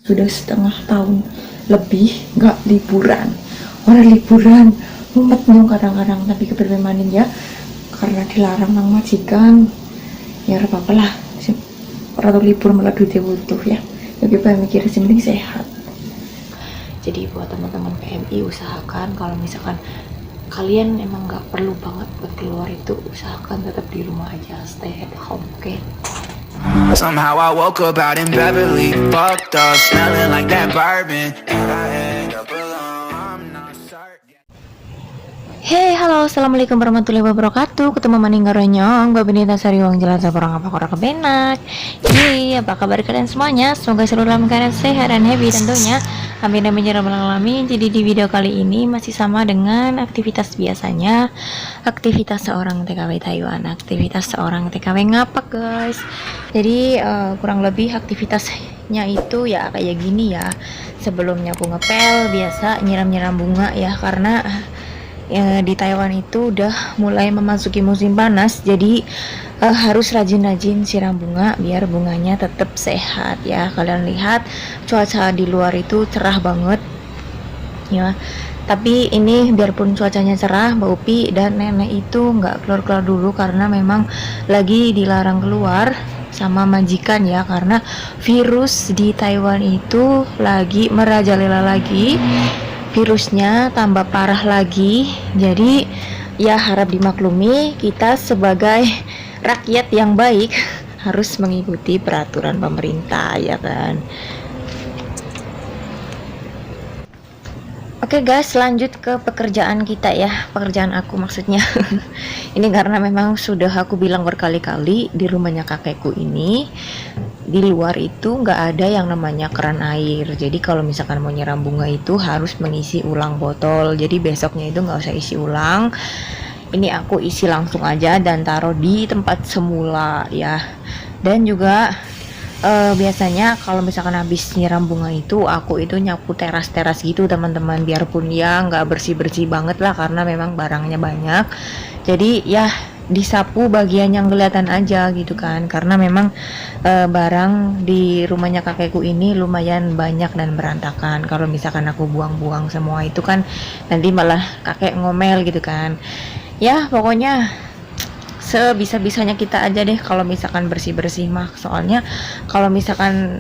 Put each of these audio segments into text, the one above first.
Sudah setengah tahun lebih nggak liburan. Orang liburan mumet dong kadang-kadang, tapi kebermanin ya karena dilarang nang majikan. Ya apa-apa lah, orang libur malah duitnya butuh ya. Jadi kita mikir sih mending sehat. Jadi buat teman-teman PMI, usahakan kalau misalkan kalian emang nggak perlu banget buat keluar, itu usahakan tetap di rumah aja, stay at home, oke? Somehow I woke up out in Beverly, fucked up, smelling like that bourbon. And I end up alone, I'm not certain. Hey, halo, assalamualaikum warahmatullahi wabarakatuh. Ketemu maning garonyong, gue Benita Sari Wang Jelas orang apa korang kebenak. Yeay, apa kabar kalian semuanya? Semoga selalu dalam keadaan sehat dan happy tentunya. Amin amin ya rabbal alamin. Jadi di video kali ini masih sama dengan aktivitas biasanya, aktivitas seorang TKW Taiwan, aktivitas seorang TKW ngapak guys. Jadi kurang lebih aktivitasnya itu ya kayak gini ya. Sebelumnya aku ngepel biasa nyiram-nyiram bunga ya, karena di Taiwan itu udah mulai memasuki musim panas, jadi harus rajin-rajin siram bunga biar bunganya tetap sehat ya. Kalian lihat cuaca di luar itu cerah banget ya, tapi ini biarpun cuacanya cerah, Mbak Upi dan nenek itu nggak keluar-keluar dulu karena memang lagi dilarang keluar sama majikan ya, karena virus di Taiwan itu lagi merajalela lagi, virusnya tambah parah lagi. Jadi ya harap dimaklumi, kita sebagai rakyat yang baik harus mengikuti peraturan pemerintah ya kan. Oke guys, lanjut ke pekerjaan kita ya, pekerjaan aku maksudnya. Ini karena memang sudah aku bilang berkali-kali, di rumahnya kakekku ini di luar itu nggak ada yang namanya keran air. Jadi kalau misalkan mau nyiram bunga itu harus mengisi ulang botol. Jadi besoknya itu nggak usah isi ulang. Ini aku isi langsung aja dan taruh di tempat semula ya. Dan juga biasanya kalau misalkan habis nyiram bunga itu aku itu nyapu teras-teras gitu teman-teman, biarpun ya nggak bersih-bersih banget lah karena memang barangnya banyak. Jadi ya disapu bagian yang kelihatan aja gitu kan, karena memang barang di rumahnya kakekku ini lumayan banyak dan berantakan. Kalau misalkan aku buang-buang semua itu kan nanti malah kakek ngomel gitu kan. Ya pokoknya sebisa-bisanya kita aja deh kalau misalkan bersih-bersih mah. Soalnya kalau misalkan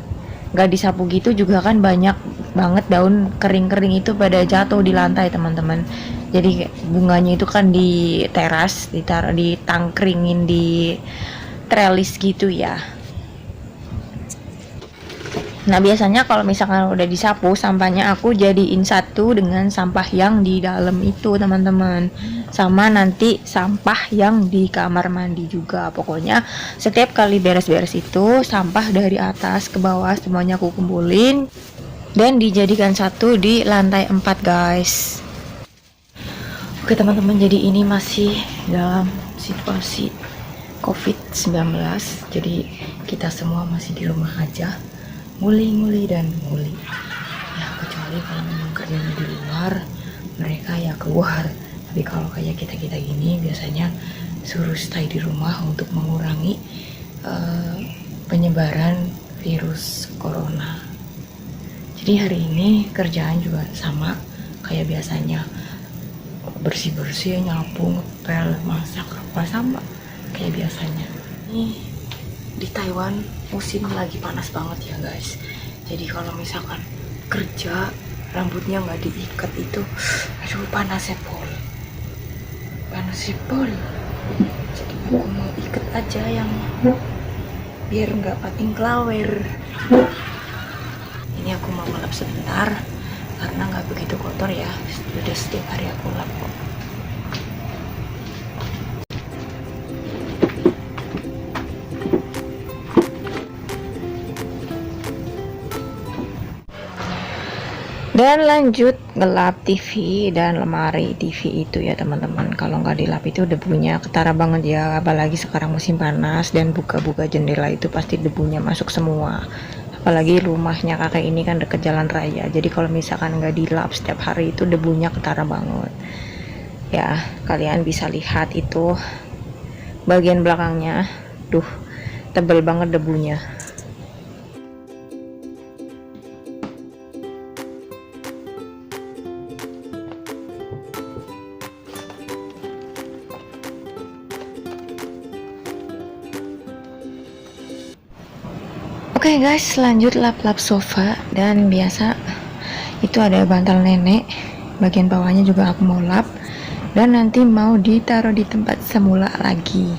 nggak disapu gitu juga kan banyak banget daun kering-kering itu pada jatuh di lantai teman-teman. Jadi bunganya itu kan di teras, ditaruh, ditangkringin di trellis gitu ya. Nah biasanya kalau misalkan udah disapu, sampahnya aku jadiin satu dengan sampah yang di dalam itu teman-teman, sama nanti sampah yang di kamar mandi juga. Pokoknya setiap kali beres-beres itu sampah dari atas ke bawah semuanya aku kumpulin dan dijadikan satu di lantai 4 guys. Oke teman-teman, jadi ini masih dalam situasi COVID-19, jadi kita semua masih di rumah aja, nguli-nguli dan nguli ya, kecuali kalau memang kerjanya di luar, mereka ya keluar. Tapi kalau kayak kita-kita gini biasanya suruh stay di rumah untuk mengurangi penyebaran virus corona. Jadi hari ini kerjaan juga sama kayak biasanya, bersih-bersih, nyapu, ngepel, masak, apa sama kayak biasanya. Ini di Taiwan musim lagi panas banget ya guys. Jadi kalau misalkan kerja rambutnya nggak diikat itu, aduh panas ya pol, panas ya pol. Jadi aku mau ikat aja yang biar nggak pating klawer. Ini aku mau ngelap sebentar karena nggak begitu kotor ya, udah setiap hari aku lap kok. Dan lanjut ngelap TV dan lemari TV itu ya teman-teman. Kalau nggak dilap itu debunya ketara banget ya, apalagi sekarang musim panas dan buka-buka jendela itu pasti debunya masuk semua. Apalagi rumahnya kakek ini kan deket jalan raya, jadi kalau misalkan nggak dilap setiap hari itu debunya ketara banget ya. Kalian bisa lihat itu bagian belakangnya, duh tebel banget debunya. Oke guys, lanjut lap-lap sofa. Dan biasa itu ada bantal nenek, bagian bawahnya juga aku mau lap, dan nanti mau ditaruh di tempat semula lagi.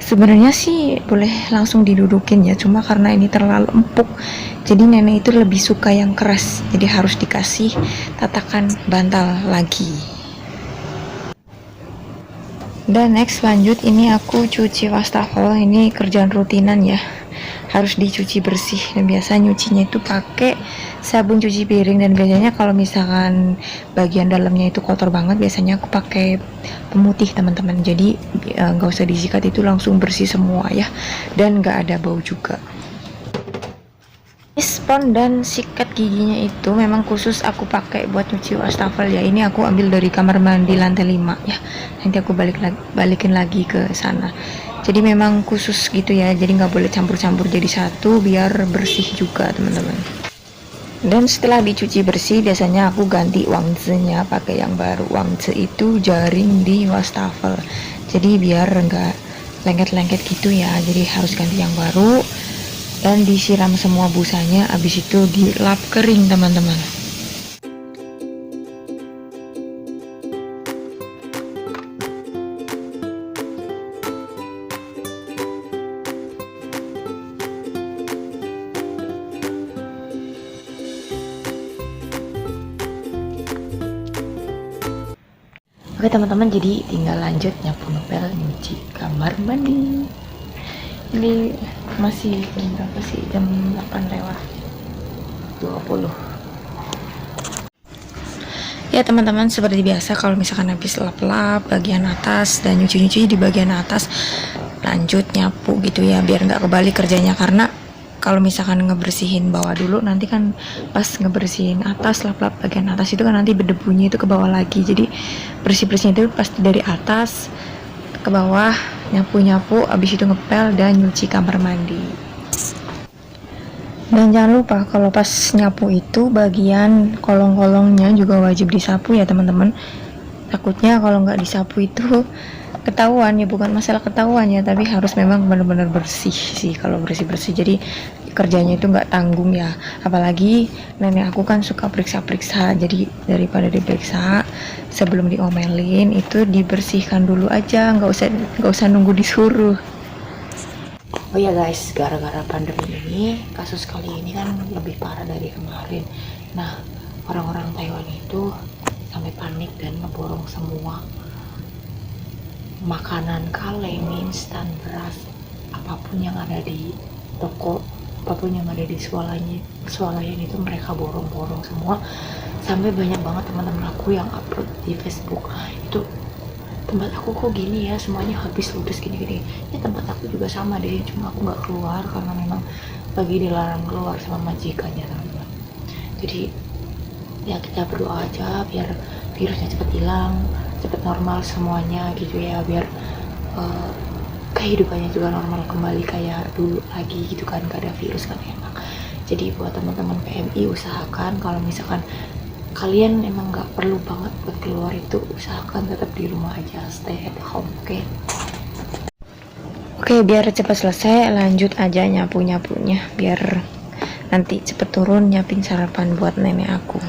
Sebenarnya sih boleh langsung didudukin ya, cuma karena ini terlalu empuk, jadi nenek itu lebih suka yang keras, jadi harus dikasih tatakan bantal lagi. Dan next lanjut, ini aku cuci wastafel, ini kerjaan rutinan ya, harus dicuci bersih. Dan biasa nyucinya itu pakai sabun cuci piring, dan biasanya kalau misalkan bagian dalamnya itu kotor banget, biasanya aku pakai pemutih teman-teman, jadi nggak usah disikat, itu langsung bersih semua ya, dan nggak ada bau juga. Spons dan sikat giginya itu memang khusus aku pakai buat cuci wastafel ya. Ini aku ambil dari kamar mandi lantai 5 ya, nanti aku balikin lagi ke sana. Jadi memang khusus gitu ya, jadi nggak boleh campur-campur jadi satu, biar bersih juga teman-teman. Dan setelah dicuci bersih, biasanya aku ganti wangzenya pakai yang baru. Wangze itu jaring di wastafel, jadi biar nggak lengket-lengket gitu ya, jadi harus ganti yang baru. Dan disiram semua busanya, habis itu dilap kering teman-teman. Oke teman-teman, jadi tinggal lanjut nyapu ngepel, nyuci kamar mandi. Ini masih jam berapa sih? Jam 8 lewat 20. Ya teman-teman, seperti biasa kalau misalkan habis lap-lap bagian atas dan nyuci-nyuci di bagian atas, lanjut nyapu gitu ya, biar nggak kebalik kerjanya. Karena kalau misalkan ngebersihin bawah dulu, nanti kan pas ngebersihin atas, lap-lap bagian atas itu kan nanti berdebunya itu ke bawah lagi. Jadi bersih-bersihnya itu pasti dari atas ke bawah, nyapu-nyapu, abis itu ngepel dan nyuci kamar mandi. Dan jangan lupa kalau pas nyapu itu bagian kolong-kolongnya juga wajib disapu ya teman-teman. Takutnya kalau nggak disapu itu ketahuan ya, bukan masalah ketahuan ya, tapi harus memang benar-benar bersih sih kalau bersih-bersih. Jadi kerjanya itu nggak tanggung ya, apalagi nenek aku kan suka periksa-periksa, jadi daripada diperiksa sebelum diomelin, itu dibersihkan dulu aja, nggak usah nunggu disuruh. Oh ya guys, gara-gara pandemi ini, kasus kali ini kan lebih parah dari kemarin. Nah, orang-orang Taiwan itu sampai panik dan ngeborong semua makanan kaleng, mie instan, beras, apapun yang ada di toko, apapun yang ada di swalayan itu mereka borong-borong semua. Sampai banyak banget teman-teman aku yang upload di Facebook, itu tempat aku kok gini ya, semuanya habis ludes gini-gini. Ya tempat aku juga sama deh, cuma aku nggak keluar karena memang lagi dilarang keluar sama majikannya teman-teman. Jadi ya kita berdoa aja biar virusnya cepat hilang, cepat normal semuanya gitu ya, biar kehidupannya juga normal kembali kayak dulu lagi gitu kan, gak ada virus kan enak. Jadi buat teman-teman PMI, usahakan kalau misalkan kalian emang gak perlu banget buat keluar, itu usahakan tetap di rumah aja, stay at home, oke? Oke, biar cepat selesai, lanjut aja nyapu-nyapunya, biar nanti cepet turun nyiapin sarapan buat nenek aku.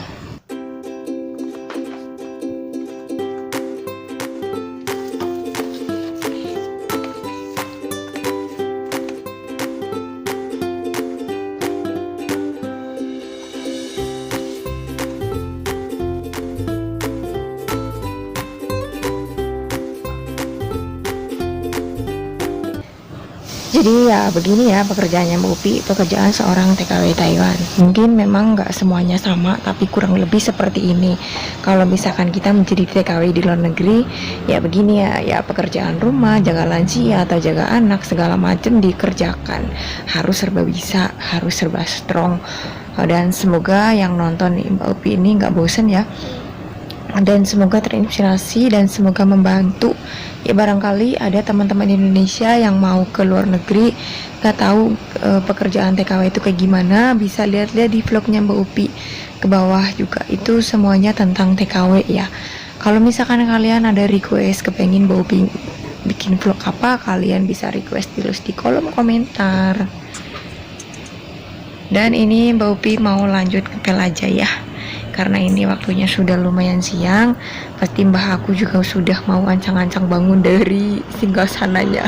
Jadi ya begini ya pekerjaannya Mbak Upi, pekerjaan seorang TKW Taiwan. Mungkin memang nggak semuanya sama, tapi kurang lebih seperti ini. Kalau misalkan kita menjadi TKW di luar negeri, ya begini ya pekerjaan rumah, jaga lansia atau jaga anak, segala macam dikerjakan. Harus serba bisa, harus serba strong. Dan semoga yang nonton Mbak Upi ini nggak bosen ya. Dan semoga terinspirasi dan semoga membantu. Ya barangkali ada teman-teman Indonesia yang mau ke luar negeri, gak tahu pekerjaan TKW itu kayak gimana, bisa lihat-lihat di vlognya Mbak Upi ke bawah juga, itu semuanya tentang TKW ya. Kalau misalkan kalian ada request kepengen Mbak Upi bikin vlog apa, kalian bisa request tulis di kolom komentar. Dan ini Mbak Upi mau lanjut ngepel aja ya, karena ini waktunya sudah lumayan siang. Pasti mbah aku juga sudah mau ancang-ancang bangun dari singgasananya.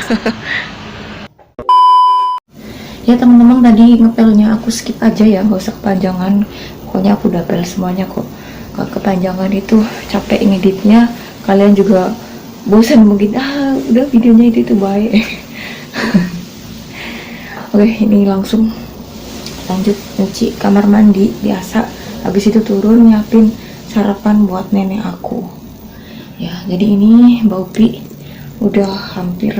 Ya teman-teman, tadi ngepelnya aku skip aja ya, nggak usah kepanjangan. Pokoknya aku udah pel semuanya kok. Kalau kepanjangan itu capek ngeditnya, kalian juga bosan mungkin. Udah videonya itu baik. Oke, ini langsung lanjut nyuci kamar mandi biasa. Habis itu turun nyiapin sarapan buat nenek aku. Ya, jadi ini Mbak Upi udah hampir,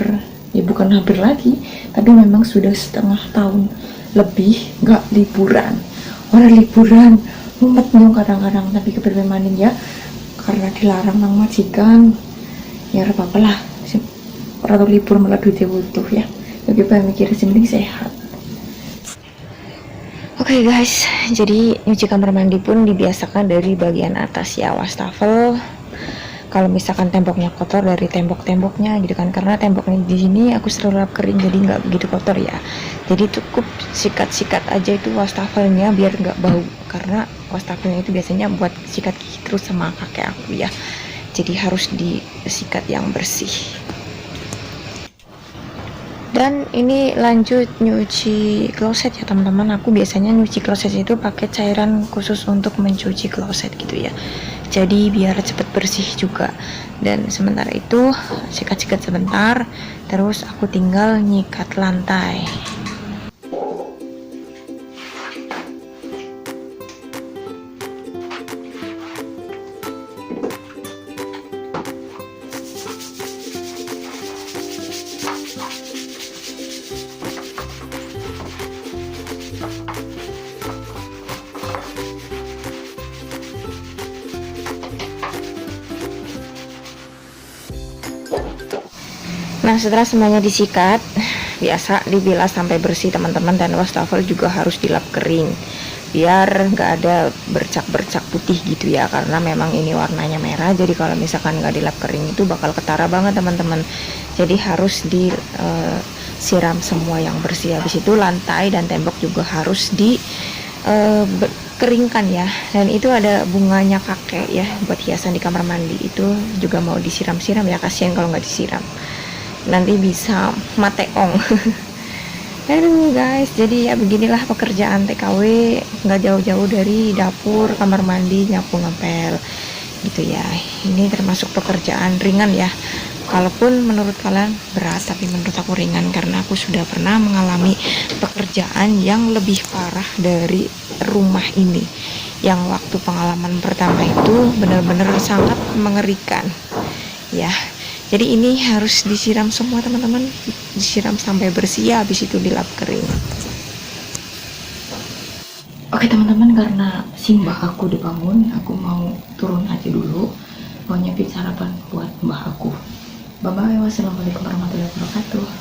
ya bukan hampir lagi, tapi memang sudah setengah tahun lebih nggak liburan. Orang liburan mumet nyong kadang-kadang, tapi kebermanin ya karena dilarang nang majikan. Ya apa-apa lah, orang libur malah duitnya butuh ya. Jadi pengen mikir mending sehat. Oke guys, jadi nyuci kamar mandi pun dibiasakan dari bagian atas ya, wastafel. Kalau misalkan temboknya kotor, dari tembok-temboknya gitu kan, karena temboknya di sini aku selalu lap kering jadi nggak begitu kotor ya. Jadi cukup sikat-sikat aja itu wastafelnya biar nggak bau, karena wastafelnya itu biasanya buat sikat gigi terus sama kakek aku ya. Jadi harus disikat yang bersih. Dan ini lanjut nyuci kloset ya teman-teman. Aku biasanya nyuci kloset itu pakai cairan khusus untuk mencuci kloset gitu ya, jadi biar cepet bersih juga. Dan sementara itu sikat-sikat sebentar, terus aku tinggal nyikat lantai. Nah, setelah semuanya disikat, biasa dibilas sampai bersih teman-teman, dan wastafel juga harus dilap kering biar nggak ada bercak-bercak putih gitu ya, karena memang ini warnanya merah. Jadi kalau misalkan nggak dilap kering itu bakal ketara banget teman-teman. Jadi harus disiram semua yang bersih. Habis itu lantai dan tembok juga harus keringkan ya. Dan itu ada bunganya kakek ya buat hiasan di kamar mandi, itu juga mau disiram-siram ya, kasihan kalau nggak disiram nanti bisa mateong. Aduh guys, jadi ya beginilah pekerjaan TKW, nggak jauh-jauh dari dapur, kamar mandi, nyapu ngepel gitu ya. Ini termasuk pekerjaan ringan ya, kalaupun menurut kalian berat, tapi menurut aku ringan karena aku sudah pernah mengalami pekerjaan yang lebih parah dari rumah ini, yang waktu pengalaman pertama itu benar-benar sangat mengerikan ya. Jadi ini harus disiram semua teman-teman, disiram sampai bersih ya, habis itu dilap kering. Oke teman-teman, karena si mbah aku dibangun, aku mau turun aja dulu, mau nyiapin sarapan buat mbah aku. Bye bye, wassalamualaikum warahmatullahi wabarakatuh.